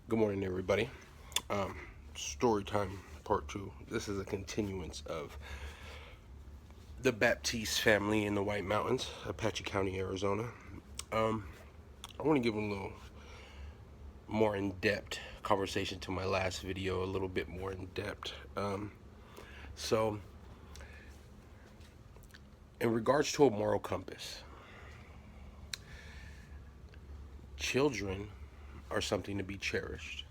Good morning, everybody. Um, Story time part two. This is a continuance of the Baptiste family in the White Mountains, Apache County, Arizona. Um, I want to give a little more in depth conversation to my last video, a little bit more in depth. So, in regards to a moral compass, children are something to be cherished.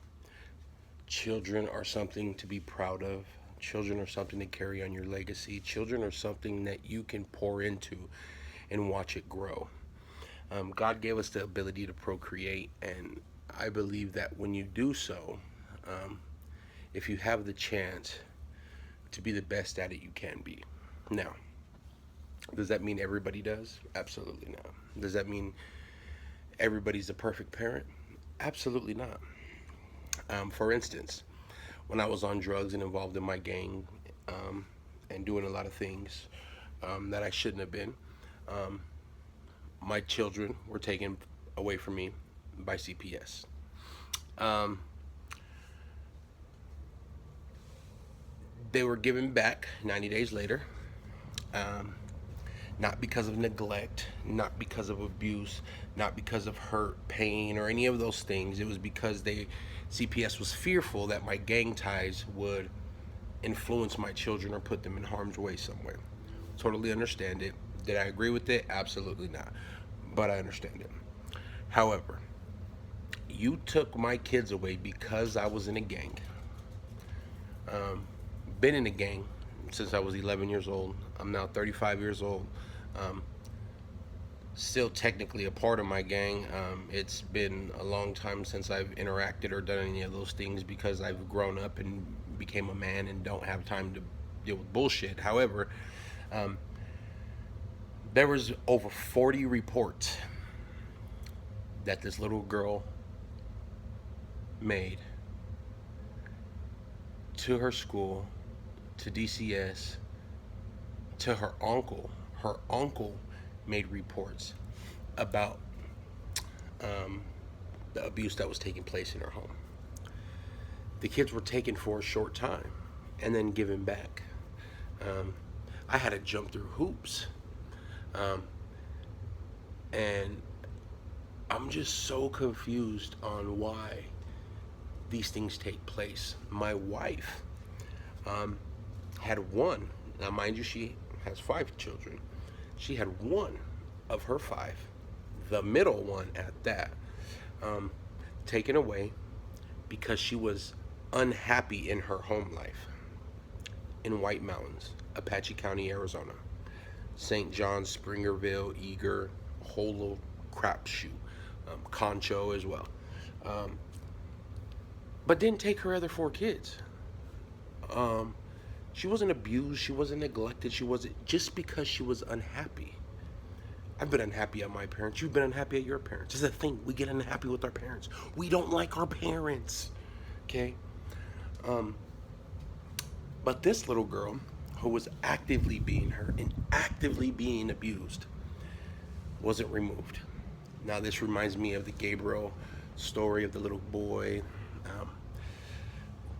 Children are something to be proud of. Children are something to carry on your legacy. Children are something that you can pour into and watch it grow. God gave us the ability to procreate, and I believe that when you do so, um, if you have the chance to be the best at it you can be. Now, does that mean everybody does? Absolutely not. Does that mean everybody's the perfect parent? Absolutely not. For instance, when I was on drugs and involved in my gang um, and doing a lot of things that I shouldn't have been, um, my children were taken away from me by CPS. Um, they were given back 90 days later, um, not because of neglect, not because of abuse, not because of hurt, pain, or any of those things. It was because CPS was fearful that my gang ties would influence my children or put them in harm's way somewhere. Totally understand it. Did I agree with it? Absolutely not. But I understand it. However, you took my kids away because I was in a gang. Been in a gang since I was 11 years old. I'm now 35 years old. Um, Still technically a part of my gang. It's been a long time since I've interacted or done any of those things because I've grown up and became a man and don't have time to deal with bullshit. However, um, there was over 40 reports that this little girl made to her school, to DCS, to her uncle. Her uncle made reports about um, the abuse that was taking place in her home. The kids were taken for a short time and then given back. Um, I had to jump through hoops. Um, and I'm just so confused on why these things take place. My wife um, had one. Now, mind you, she has five children. She had one of her five, the middle one at that, um, taken away because she was unhappy in her home life in White Mountains, Apache County, Arizona. St. John, Springerville, Eager, a whole little crapshoot, Concho as well. Um, but didn't take her other four kids. Um, she wasn't abused, she wasn't neglected, she wasn't just because she was unhappy. I've been unhappy at my parents. You've been unhappy at your parents. It's a thing. We get unhappy with our parents. We don't like our parents. Okay? Um, but this little girl who was actively being hurt and actively being abused wasn't removed. Now, this reminds me of the Gabriel story of the little boy. Um,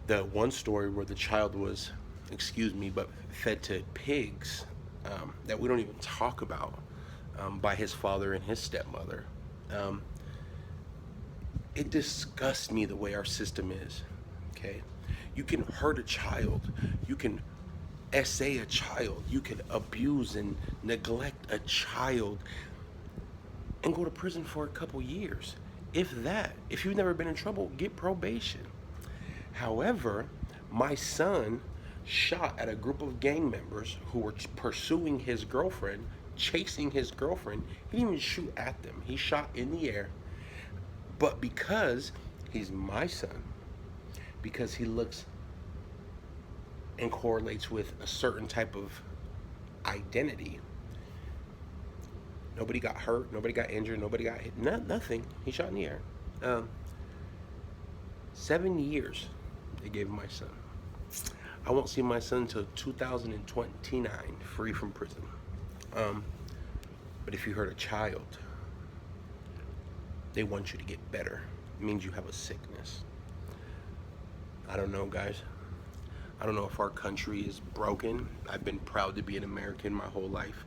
the one story where the child was, excuse me, but fed to pigs that we don't even talk about by his father and his stepmother. Um, it disgusts me the way our system is. Okay, you can hurt a child, you can essay a child, you can abuse and neglect a child, and go to prison for a couple years. If that, if you've never been in trouble, get probation. However, my son shot at a group of gang members who were pursuing his girlfriend, chasing his girlfriend. He didn't even shoot at them, he shot in the air. But because he's my son, because he looks and correlates with a certain type of identity, nobody got hurt, nobody got injured, nobody got hit, nothing. He shot in the air. Um, 7 years they gave my son. I won't see my son until 2029, free from prison. Um, but if you hurt a child, they want you to get better. It means you have a sickness. I don't know, guys. I don't know if our country is broken. I've been proud to be an American my whole life,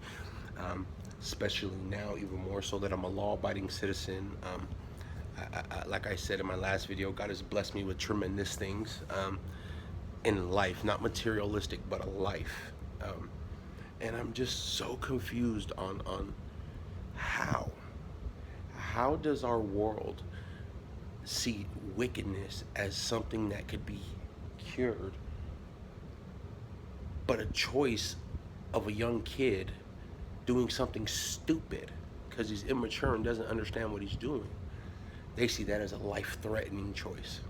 um, especially now, even more so that I'm a law-abiding citizen. Like I said in my last video, God has blessed me with tremendous things in life, not materialistic, but a life. Um, and I'm just so confused on how. How does our world see wickedness as something that could be cured, but a choice of a young kid doing something stupid because he's immature and doesn't understand what he's doing? They see that as a life-threatening choice.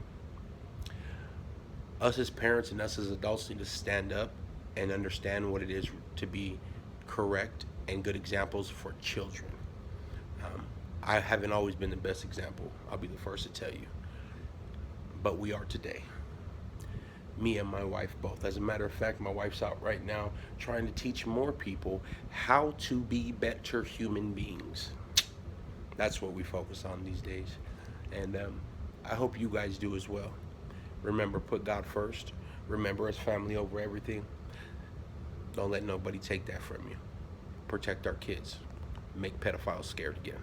Us as parents and us as adults need to stand up and understand what it is to be correct and good examples for children. Um, I haven't always been the best example. I'll be the first to tell you. But we are today. Me and my wife both. As a matter of fact, my wife's out right now trying to teach more people how to be better human beings. That's what we focus on these days. And I hope you guys do as well. Remember, put God first. Remember, it's family over everything. Don't let nobody take that from you. Protect our kids. Make pedophiles scared again.